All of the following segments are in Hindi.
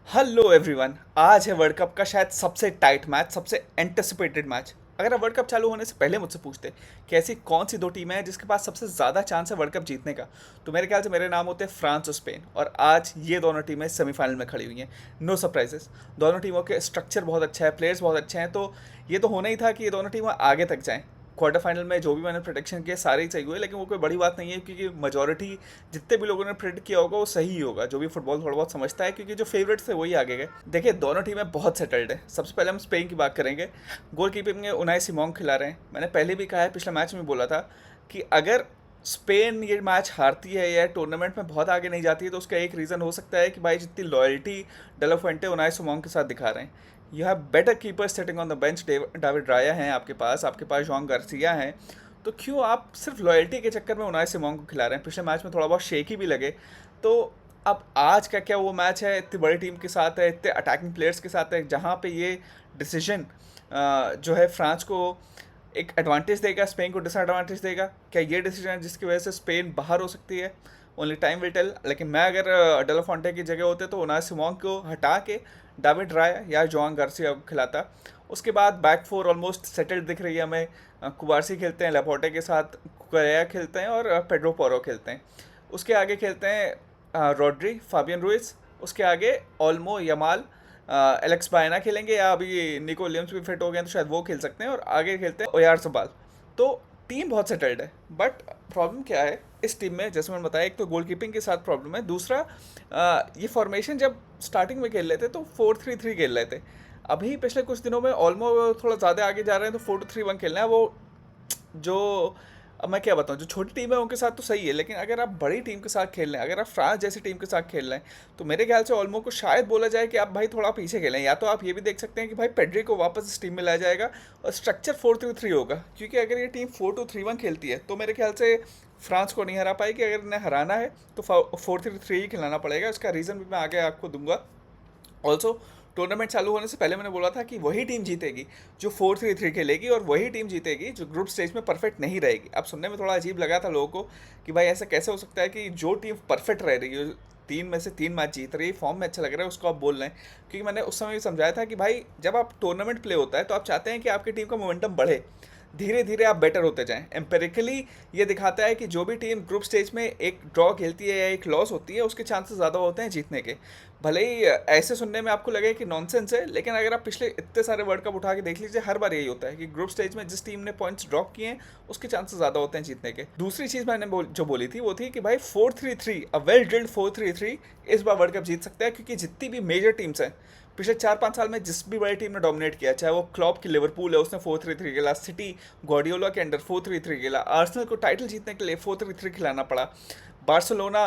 Hello everyone. आज है वर्ल्ड कप का शायद सबसे टाइट मैच, सबसे एंटिसिपेटेड मैच। अगर आप वर्ल्ड कप चालू होने से पहले मुझसे पूछते कि ऐसी कौन सी दो टीमें हैं जिसके पास सबसे ज़्यादा चांस है वर्ल्ड कप जीतने का, तो मेरे ख्याल से मेरे नाम होते हैं फ्रांस और स्पेन। और आज ये दोनों टीमें सेमीफाइनल में खड़ी हुई हैं। नो सरप्राइजेस, दोनों टीमों के स्ट्रक्चर बहुत अच्छा है, प्लेयर्स बहुत अच्छे हैं, तो ये तो होना ही था कि ये दोनों टीमें आगे तक जाएं। क्वार्टर फाइनल में जो भी मैंने प्रोडिक्शन किए सारे ही सही हुए, लेकिन वो कोई बड़ी बात नहीं है क्योंकि मेजोरिटी जितने भी लोगों ने प्रेडिक्ट किया होगा वो सही ही होगा, जो भी फुटबॉल थोड़ा बहुत समझता है, क्योंकि जो फेवरेट्स थे वही आगे गए। देखिए, दोनों टीमें बहुत सेटल्ड है। सबसे पहले हम स्पेन की बात करेंगे। गोल कीपिंग में उनाई सिमोन खिला रहे हैं। मैंने पहले भी कहा है, पिछले मैच में बोला था कि अगर स्पेन ये मैच हारती है या टूर्नामेंट में बहुत आगे नहीं जाती है तो उसका एक रीज़न हो सकता है कि भाई जितनी लॉयल्टी डेलो फुएंटे उनाई सिमोन के साथ दिखा रहे हैं। You have better keeper setting on the bench. David राया हैं आपके पास जॉन गार्सिया हैं। तो क्यों आप सिर्फ लॉयल्टी के चक्कर में उनाई सिमोन को खिला रहे हैं? पिछले मैच में थोड़ा बहुत शेकी भी लगे। तो अब आज का क्या वो मैच है, इतनी बड़ी टीम के साथ है, इतने अटैकिंग प्लेयर्स के साथ है, जहाँ पे ये डिसीजन जो है फ्रांस को एक एडवांटेज देगा, स्पेन को डिसएडवांटेज देगा? क्या ये डिसीजन है जिसकी वजह से स्पेन बाहर हो सकती है? Only time will tell. लेकिन मैं अगर डेलो फॉन्टे की जगह होते तो उनाई सिमोन को हटा के डेविड राया या जोआन गार्सिया को खिलाता। उसके बाद बैक फोर ऑलमोस्ट सेटल्ड दिख रही है हमें। कुबारसी खेलते हैं, लेपोर्टे के साथ कुकरेया खेलते हैं और पेड्रो पोरो खेलते हैं। उसके आगे खेलते हैं रॉड्री, फाबियन रुइस। उसके आगे ओल्मो, यमाल, एलेक्स बायना खेलेंगे, या अभी निको विलियम्स भी फिट हो गए हैं तो शायद वो खेल सकते हैं। और आगे खेलते हैं ओयारज़बाल। तो टीम बहुत सेटल्ड है, बट प्रॉब्लम क्या है इस टीम में? जैसे मैंने बताया, एक तो गोलकीपिंग के साथ प्रॉब्लम है, दूसरा ये फॉर्मेशन जब स्टार्टिंग में खेल रहे थे तो 4-3-3 खेल रहे थे। अभी पिछले कुछ दिनों में ऑलमो थोड़ा ज़्यादा आगे जा रहे हैं तो 4-2-3-1 खेलना है। वो जो, अब मैं क्या बताऊँ, जो छोटी टीम है उनके साथ तो सही है, लेकिन अगर आप बड़ी टीम के साथ खेल रहे हैं, अगर आप फ्रांस जैसी टीम के साथ खेल रहे हैं, तो मेरे ख्याल से ऑलमो को शायद बोला जाए कि आप भाई थोड़ा पीछे खेलें। या तो आप ये भी देख सकते हैं कि भाई पेड्री को वापस इस टीम में लाया जाएगा और स्ट्रक्चर 4-3-3 होगा, क्योंकि अगर ये टीम 4-2-3-1 खेलती है तो मेरे ख्याल से फ्रांस को नहीं हरा पाएगी। अगर इन्हें हराना है तो 4-3-3 ही खिलाना पड़ेगा। इसका रीज़न भी मैं आगे आपको दूंगा। ऑल्सो, टूर्नामेंट चालू होने से पहले मैंने बोला था कि वही टीम जीतेगी जो 4-3-3 खेलेगी, और वही टीम जीतेगी जो ग्रुप स्टेज में परफेक्ट नहीं रहेगी। अब सुनने में थोड़ा अजीब लगा था लोगों को कि भाई ऐसा कैसे हो सकता है कि जो टीम परफेक्ट रह रही है, तीन में से तीन मैच जीत रही है, फॉर्म में अच्छा लग रहा है, उसको आप बोल रहे हैं। क्योंकि मैंने उस समय भी समझाया था कि भाई जब आप टूर्नामेंट प्ले होता है तो आप चाहते हैं कि आपकी टीम का मोमेंटम बढ़े, धीरे धीरे आप बेटर होते जाएं। एम्पेरिकली ये दिखाता है कि जो भी टीम ग्रुप स्टेज में एक ड्रॉ खेलती है या एक लॉस होती है, उसके चांसेस ज़्यादा होते हैं जीतने के। भले ही ऐसे सुनने में आपको लगे कि नॉनसेंस है, लेकिन अगर आप पिछले इतने सारे वर्ल्ड कप उठा के देख लीजिए, हर बार यही होता है कि ग्रुप स्टेज में जिस टीम ने पॉइंट्स ड्रॉप किए हैं उसके चांसेस ज़्यादा होते हैं जीतने के। दूसरी चीज़ मैंने जो बोली थी वो थी कि भाई 4-3-3, अ वेल ड्रिल्ड 4-3-3 इस बार वर्ल्ड कप जीत सकता है, क्योंकि जितनी भी मेजर टीम्स हैं पिछले 4-5 साल में, जिस भी बड़ी टीम ने डोमिनेट किया, चाहे वो क्लॉप की लिवरपूल है उसने 4-3-3 खेला, सिटी ग्वार्डियोला के अंडर 4-3-3 खेला, आर्सेनल को टाइटल जीतने के लिए 4-3-3 खिलाना पड़ा, बार्सिलोना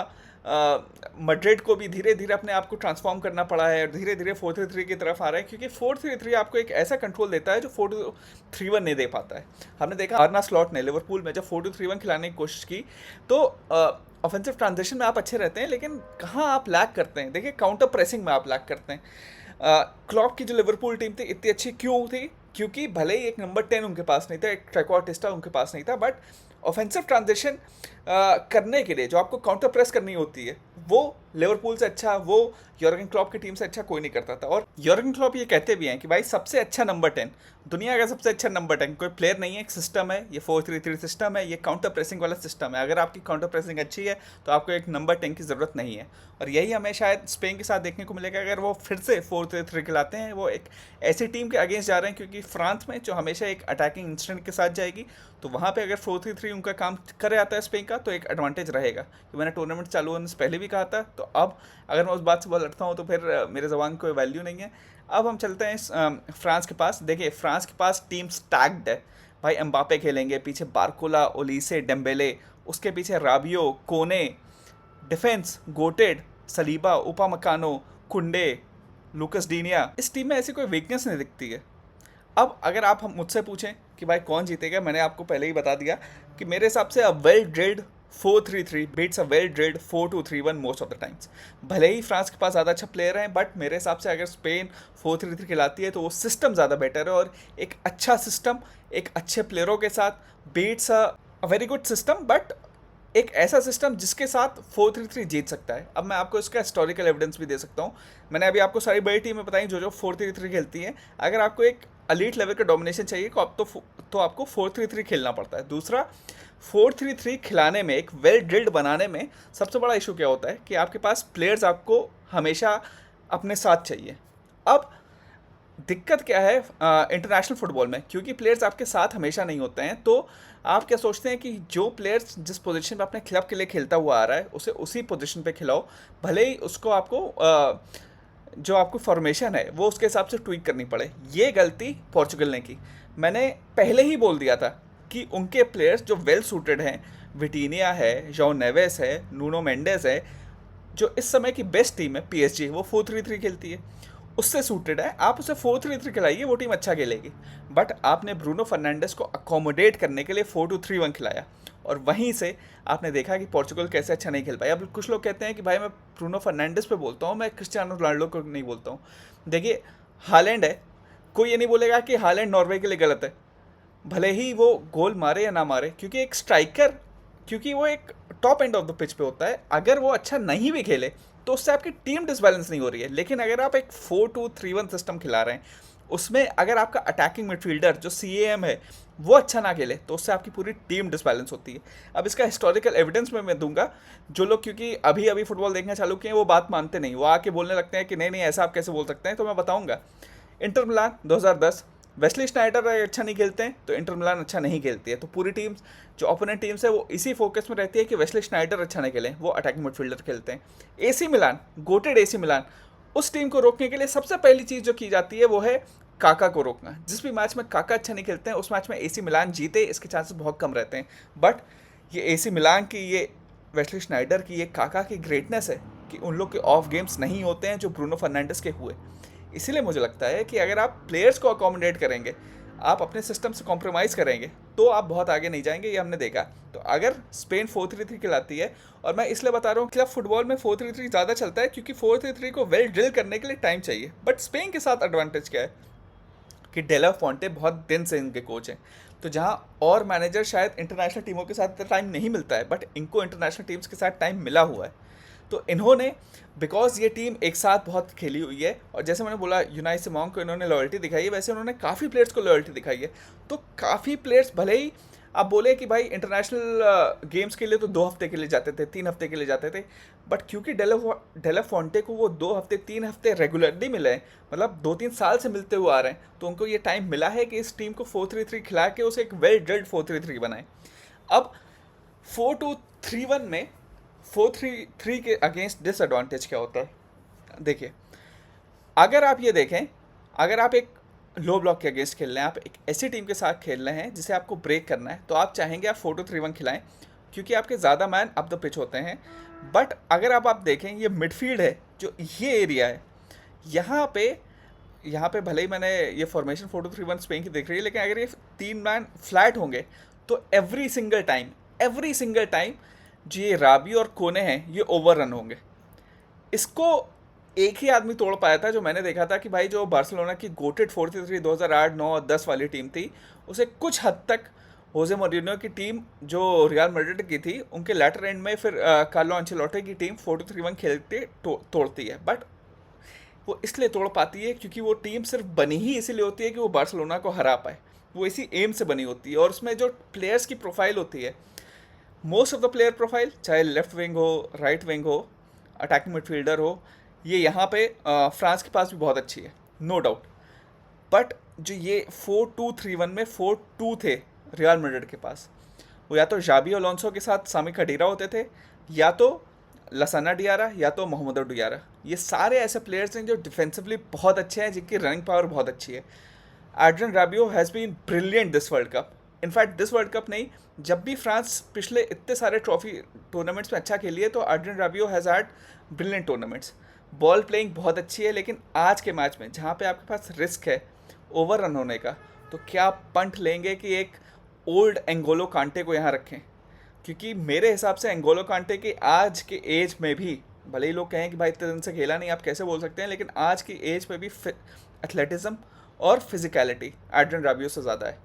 मड्रिड को भी धीरे धीरे अपने आप को ट्रांसफॉर्म करना पड़ा है और धीरे धीरे 4-3-3 की तरफ आ रहा है, क्योंकि 4-3-3 आपको एक ऐसा कंट्रोल देता है जो 4-2-3-1 नहीं दे पाता है। हमने देखा आर्ना स्लॉट ने लिवरपूल में जब 4-2-3-1 खिलाने की कोशिश की तो ऑफेंसिव ट्रांजिशन में आप अच्छे रहते हैं, लेकिन कहाँ आप लैक करते हैं? देखिए, काउंटर प्रेसिंग में आप लैक करते हैं। क्लॉप की जो लिवरपूल टीम थी इतनी अच्छी क्यों थी? क्योंकि भले ही एक नंबर 10 उनके पास नहीं था, एक ट्रैकॉर्टिस्टा उनके पास नहीं था, बट ऑफेंसिव ट्रांजिशन करने के लिए जो आपको काउंटर प्रेस करनी होती है, वो लिवरपूल से अच्छा, वो यॉर्गन क्लॉप की टीम से अच्छा कोई नहीं करता था। और यॉर्गन क्लॉप ये कहते भी हैं कि भाई सबसे अच्छा नंबर 10, दुनिया का सबसे अच्छा नंबर 10 कोई प्लेयर नहीं है, एक सिस्टम है। ये 4-3-3 सिस्टम है, ये काउंटर प्रेसिंग वाला सिस्टम है। अगर आपकी काउंटर प्रेसिंग अच्छी है तो आपको एक नंबर 10 की ज़रूरत नहीं है। और यही हमें शायद स्पेन के साथ देखने को मिलेगा अगर वो फिर से 4-3-3 खिलाते हैं। वो एक ऐसी टीम के अगेंस्ट जा रहे हैं, क्योंकि फ्रांस में जो हमेशा एक अटैकिंग इंस्टेंट के साथ जाएगी, तो वहाँ पे अगर 4-3-3 उनका काम करे आता है स्पेन का, तो एक एडवांटेज रहेगा। तो मैंने टूर्नामेंट चालू होने से पहले भी कहा था, तो अब अगर मैं उस बात से बहुत लड़ता हूँ तो फिर मेरे ज़बान कोई वैल्यू नहीं है। अब हम चलते हैं फ्रांस के पास। देखिए, फ्रांस के पास टीम स्टैक्ड है। भाई एम्बापे खेलेंगे, पीछे बारकोला, ओलीसे, डेम्बेले, उसके पीछे राबियो, कोने, डिफेंस गोटेड, सलीबा, उपामकानो, कुंडे, लुकस डीनिया। इस टीम में ऐसी कोई वीकनेस नहीं दिखती है। अब अगर आप हम मुझसे पूछें कि भाई कौन जीतेगा, मैंने आपको पहले ही बता दिया कि मेरे हिसाब से a well drilled 4-3-3 beats a well drilled 4-2-3-1 most of the times. भले ही फ्रांस के पास ज़्यादा अच्छा प्लेयर हैं, बट मेरे हिसाब से अगर स्पेन 4-3-3 खिलाती है तो वो सिस्टम ज़्यादा बेटर है, और एक अच्छा सिस्टम एक अच्छे प्लेयरों के साथ beats a very good system, but एक ऐसा सिस्टम जिसके साथ 4-3-3 जीत सकता है। अब मैं आपको इसका हिस्टोरिकल एविडेंस भी दे सकता हूँ। मैंने अभी आपको सारी बड़ी टीमें बताई जो जो 4-3-3 खेलती हैं। अगर आपको एक अलीट लेवल का डोमिनेशन चाहिए तो आपको 4-3-3 खेलना पड़ता है। दूसरा, 4-3-3 खिलाने में, एक वेल ड्रिल्ड बनाने में सबसे बड़ा इशू क्या होता है कि आपके पास प्लेयर्स आपको हमेशा अपने साथ चाहिए। अब दिक्कत क्या है इंटरनेशनल फुटबॉल में, क्योंकि प्लेयर्स आपके साथ हमेशा नहीं होते हैं, तो आप क्या सोचते हैं कि जो प्लेयर्स जिस पोजीशन पे अपने क्लब के लिए खेलता हुआ आ रहा है उसे उसी पोजीशन पे खिलाओ, भले ही उसको आपको जो आपको फॉर्मेशन है वो उसके हिसाब से ट्वीक करनी पड़े। ये गलती पोर्चुगल ने की। मैंने पहले ही बोल दिया था कि उनके प्लेयर्स जो वेल सूटेड हैं, विटीनिया है, जॉन नेवेस है, नूनो मेंडेस है, जो इस समय की बेस्ट टीम है पीएसजी, वो 4-3-3 खेलती है, उससे सूटेड है। आप उसे 4-3-3 खिलाइए, वो टीम अच्छा खेलेगी। बट आपने ब्रूनो फर्नांडिस को अकोमोडेट करने के लिए 4-2-3-1 खिलाया, और वहीं से आपने देखा कि पोर्चुगल कैसे अच्छा नहीं खेल पाया। अब कुछ लोग कहते हैं कि भाई मैं ब्रूनो फर्नांडिस पे बोलता हूँ, मैं क्रिस्टियानो रोनाल्डो को नहीं बोलता हूँ। देखिए, हालैंड है, कोई ये नहीं बोलेगा कि हालैंड नॉर्वे के लिए गलत है, भले ही वो गोल मारे या ना मारे, क्योंकि एक स्ट्राइकर, क्योंकि वो एक top end of the pitch पे होता है, अगर वो अच्छा नहीं भी खेले तो उससे आपकी टीम डिसबैलेंस नहीं हो रही है। लेकिन अगर आप एक 4-2-3-1 सिस्टम खिला रहे हैं, उसमें अगर आपका अटैकिंग मिडफील्डर जो CAM है वो अच्छा ना खेले, तो उससे आपकी पूरी टीम डिसबैलेंस होती है। अब इसका हिस्टोरिकल एविडेंस में मैं दूंगा। जो लोग क्योंकि अभी अभी फुटबॉल देखना चालू किए हैं वो बात मानते नहीं, वो आके बोलने लगते हैं कि नहीं नहीं ऐसा आप कैसे बोल सकते हैं, तो मैं बताऊंगा। इंटर मिलान 2010, वेस्ली स्नाइडर अच्छा नहीं खेलते हैं तो इंटर मिलान अच्छा नहीं खेलती है, तो पूरी टीम, जो ओपोनेंट टीम्स है वो इसी फोकस में रहती है कि वेस्ली स्नाइडर अच्छा नहीं खेलें, वो अटैकिंग मिडफील्डर खेलते हैं। AC मिलान, गोटेड AC मिलान, उस टीम को रोकने के लिए सबसे पहली चीज़ जो की जाती है वो है काका को रोकना। जिस भी मैच में काका अच्छा नहीं खेलते हैं उस मैच में AC मिलान जीते इसके चांसेस बहुत कम रहते हैं। बट ये AC मिलान की, ये वेस्ली स्नाइडर की, ये काका की ग्रेटनेस है कि उन लोग के ऑफ गेम्स नहीं होते हैं जो ब्रूनो फर्नांडिस के हुए। इसीलिए मुझे लगता है कि अगर आप प्लेयर्स को अकोमोडेट करेंगे, आप अपने सिस्टम से कॉम्प्रोमाइज़ करेंगे, तो आप बहुत आगे नहीं जाएंगे, ये हमने देखा। तो अगर स्पेन 4-3-3 खिलाती है, और मैं इसलिए बता रहा हूँ क्लब फुटबॉल में 4-3-3 ज़्यादा चलता है क्योंकि 4-3-3 को वेल ड्रिल करने के लिए टाइम चाहिए। बट स्पेन के साथ एडवांटेज क्या है कि डेला फोंटे बहुत दिन से इनके कोच हैं, तो जहाँ और मैनेजर शायद इंटरनेशनल टीमों के साथ टाइम नहीं मिलता है, बट इनको इंटरनेशनल टीम्स के साथ टाइम मिला हुआ है। तो इन्होंने, बिकॉज ये टीम एक साथ बहुत खेली हुई है, और जैसे मैंने बोला यूनाई सिमोन को इन्होंने लॉयल्टी दिखाई है, वैसे उन्होंने काफ़ी प्लेयर्स को लॉयल्टी दिखाई है। तो काफ़ी प्लेयर्स, भले ही आप बोले कि भाई इंटरनेशनल गेम्स के लिए तो 2 हफ्ते के लिए जाते थे, 3 हफ्ते के लिए जाते थे, बट क्योंकि डेला फोंटे को वो 2 हफ्ते 3 हफ्ते रेगुलरली मिले हैं, मतलब 2-3 साल से मिलते हुए आ रहे हैं, तो उनको ये टाइम मिला है कि इस टीम को 4-3-3 खिला के उसे एक वेल ड्रिल्ड 4-3-3 बनाए। अब 4-2-3-1 में 4-3-3 के अगेंस्ट डिसएडवांटेज क्या होता है? देखिए, अगर आप ये देखें, अगर आप एक लो ब्लॉक के अगेंस्ट खेल रहे हैं, आप एक ऐसी टीम के साथ खेल रहे हैं जिसे आपको ब्रेक करना है, तो आप चाहेंगे आप 4-2-3-1 खिलाएं, क्योंकि आपके ज़्यादा मैन अप द पिच होते हैं। बट अगर आप देखें, ये मिडफील्ड है, जो ये एरिया है, यहाँ पे यहाँ पे भले ही मैंने ये फॉर्मेशन 4-2-3-1 स्पेन की देख रही है, लेकिन अगर ये 3 मैन फ्लैट होंगे तो एवरी सिंगल टाइम जो ये राबी और कोने हैं ये ओवर रन होंगे। इसको एक ही आदमी तोड़ पाया था, जो मैंने देखा था कि भाई जो बार्सिलोना की गोटेड 4-3-3 2008, 9 और 10 वाली टीम थी, उसे कुछ हद तक होजे मोरिनो की टीम जो रियल मैड्रिड की थी उनके लेटर एंड में फिर कार्लो अंचेलोटी की टीम 4-2-3-1 खेलते तोड़ती है। बट वो इसलिए तोड़ पाती है क्योंकि वो टीम सिर्फ बनी ही इसीलिए होती है कि वो बार्सिलोना को हरा पाए, वो इसी एम से बनी होती है। और उसमें जो प्लेयर्स की प्रोफाइल होती है, most of the player profile, चाहे लेफ्ट विंग हो, राइट विंग हो, अटैकिंग मिडफील्डर हो, ये यहाँ पे फ्रांस के पास भी बहुत अच्छी है, नो डाउट। बट जो ये 4-2-3-1 में 4-2 थे रियल मैड्रिड के पास, वो या तो जाबी अलोंसो के साथ सामी खडीरा होते थे, या तो लसाना डियारा, या तो मोहम्मद डियारा। ये सारे ऐसे प्लेयर्स हैं जो डिफेंसिवली बहुत अच्छे हैं, जिनकी रनिंग पावर बहुत अच्छी है। Adrien Rabiot has been brilliant this world cup. In fact this world cup नहीं, जब भी फ्रांस पिछले इतने सारे ट्रॉफी टूर्नामेंट्स में अच्छा खेली है, तो Adrien Rabiot has had brilliant tournaments. Ball playing बहुत अच्छी है, लेकिन आज के मैच में जहाँ पे आपके पास रिस्क है ओवर रन होने का, तो क्या आप पंट लेंगे कि एक ओल्ड एंगोलो कांटे को यहाँ रखें? क्योंकि मेरे हिसाब से एंगोलो कांटे की आज के एज में भी, भले ही लोग कहें कि भाई इतने दिन से खेला नहीं, आप कैसे बोल सकते हैं, लेकिन आज की एज में भी एथलेटिज्म और फिजिकलिटी एड्रियन राबियो से ज़्यादा है।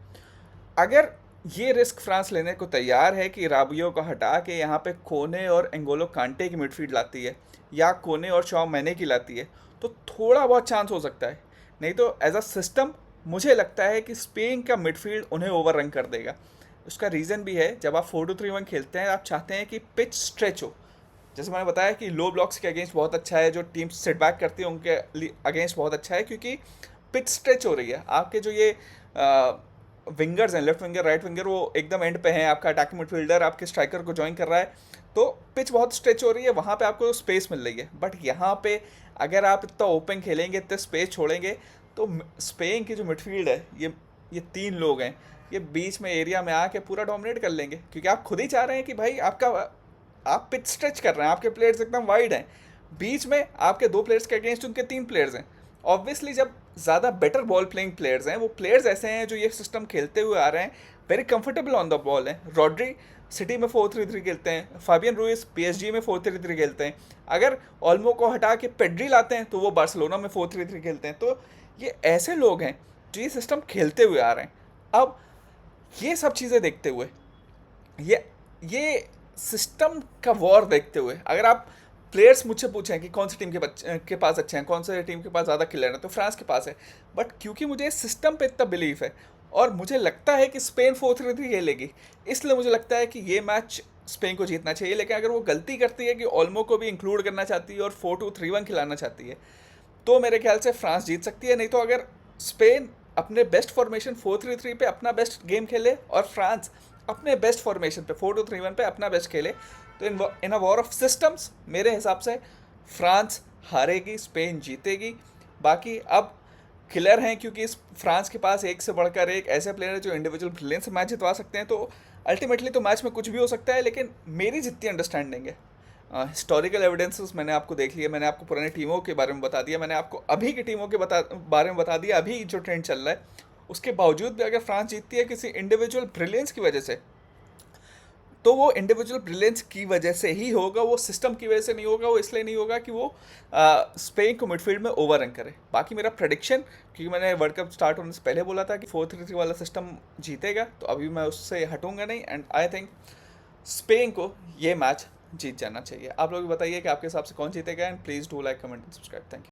अगर ये रिस्क फ्रांस लेने को तैयार है कि राबियो को हटा के यहाँ पे कोने और एंगोलो कांटे की मिडफील्ड लाती है, या कोने और शॉ मैने की लाती है, तो थोड़ा बहुत चांस हो सकता है। नहीं तो एज अ सिस्टम मुझे लगता है कि स्पेन का मिडफील्ड उन्हें ओवर रन कर देगा। उसका रीज़न भी है, जब आप 4-2-3-1 खेलते हैं आप चाहते हैं कि पिच स्ट्रेच हो। जैसे मैंने बताया कि लो ब्लॉक्स के अगेंस्ट बहुत अच्छा है, जो टीम सेट बैक करती है उनके अगेंस्ट बहुत अच्छा है, क्योंकि पिच स्ट्रेच हो रही है। आपके जो ये विंगर्स हैं, लेफ्ट विंगर राइट विंगर, वो एकदम एंड पे हैं, आपका अटैकिंग मिडफील्डर आपके स्ट्राइकर को ज्वाइन कर रहा है, तो पिच बहुत स्ट्रेच हो रही है, वहाँ पे आपको स्पेस मिल रही है। बट यहाँ पे अगर आप इतना ओपन खेलेंगे, इतने स्पेस छोड़ेंगे, तो स्पेन की जो मिडफील्ड है, ये 3 लोग हैं, ये बीच में एरिया में आके पूरा डोमिनेट कर लेंगे, क्योंकि आप खुद ही चाह रहे हैं कि भाई आपका आप पिच स्ट्रेच कर रहे हैं, आपके प्लेयर्स एकदम वाइड हैं, बीच में आपके 2 प्लेयर्स के अगेंस्ट उनके 3 प्लेयर्स हैं। ऑब्वियसली जब ज़्यादा बेटर बॉल प्लेइंग प्लेयर्स हैं, वो प्लेयर्स ऐसे हैं जो ये सिस्टम खेलते हुए आ रहे हैं, very comfortable on the ball हैं। रॉड्री सिटी में 4-3-3 खेलते हैं, फाबियन रूइस पीएसजी में 4-3-3 खेलते हैं, अगर ओल्मो को हटा के पेड्री लाते हैं तो वो बार्सिलोना में 4-3-3 खेलते हैं। तो ये ऐसे लोग हैं जो ये सिस्टम खेलते हुए आ रहे हैं। अब ये सब चीज़ें देखते हुए, ये ये सिस्टम का वॉर देखते हुए, अगर आप प्लेयर्स मुझसे पूछें कि कौन सी टीम के पास अच्छे हैं, कौन से टीम के पास ज़्यादा किलर हैं, तो फ्रांस के पास है। बट क्योंकि मुझे सिस्टम पे इतना बिलीव है, और मुझे लगता है कि स्पेन 4-3-3 खेलेगी, इसलिए मुझे लगता है कि ये मैच स्पेन को जीतना चाहिए। लेकिन अगर वो गलती करती है कि ओल्मो को भी इंक्लूड करना चाहती है और 4-2-3-1 खिलाना चाहती है, तो मेरे ख्याल से फ्रांस जीत सकती है। नहीं तो अगर स्पेन अपने बेस्ट फॉर्मेशन 4-3-3 पे अपना बेस्ट गेम खेले, और फ्रांस अपने बेस्ट फॉर्मेशन पे 4-2-3-1 पे अपना बेस्ट खेले, तो इन अ वॉर ऑफ सिस्टम्स मेरे हिसाब से फ्रांस हारेगी, स्पेन जीतेगी। बाकी अब किलर हैं, क्योंकि इस फ्रांस के पास एक से बढ़कर एक ऐसे प्लेयर है जो इंडिविजुअल ब्रिलियंस से मैच जितवा सकते हैं। तो अल्टीमेटली तो मैच में कुछ भी हो सकता है, लेकिन मेरी जितनी अंडरस्टैंडिंग है, हिस्टोरिकल एविडेंसेस मैंने आपको देख लिया, मैंने आपको पुरानी टीमों के बारे में बता दिया, मैंने आपको अभी की टीमों के बारे में बता दिया, अभी जो ट्रेंड चल रहा है, उसके बावजूद भी अगर फ्रांस जीतती है किसी इंडिविजुअल ब्रिलियंस की वजह से, तो वो इंडिविजुअल ब्रिलियंस की वजह से ही होगा, वो सिस्टम की वजह से नहीं होगा। वो इसलिए नहीं होगा कि वो स्पेन को मिडफील्ड में ओवर रन करे। बाकी मेरा प्रेडिक्शन, क्योंकि मैंने वर्ल्ड कप स्टार्ट होने से पहले बोला था कि 4-3-3 वाला सिस्टम जीतेगा, तो अभी मैं उससे हटूंगा नहीं, एंड आई थिंक स्पेन को ये मैच जीत जाना चाहिए। आप लोग बताइए कि आपके हिसाब से कौन जीतेगा, and please do like, comment and subscribe. Thank you.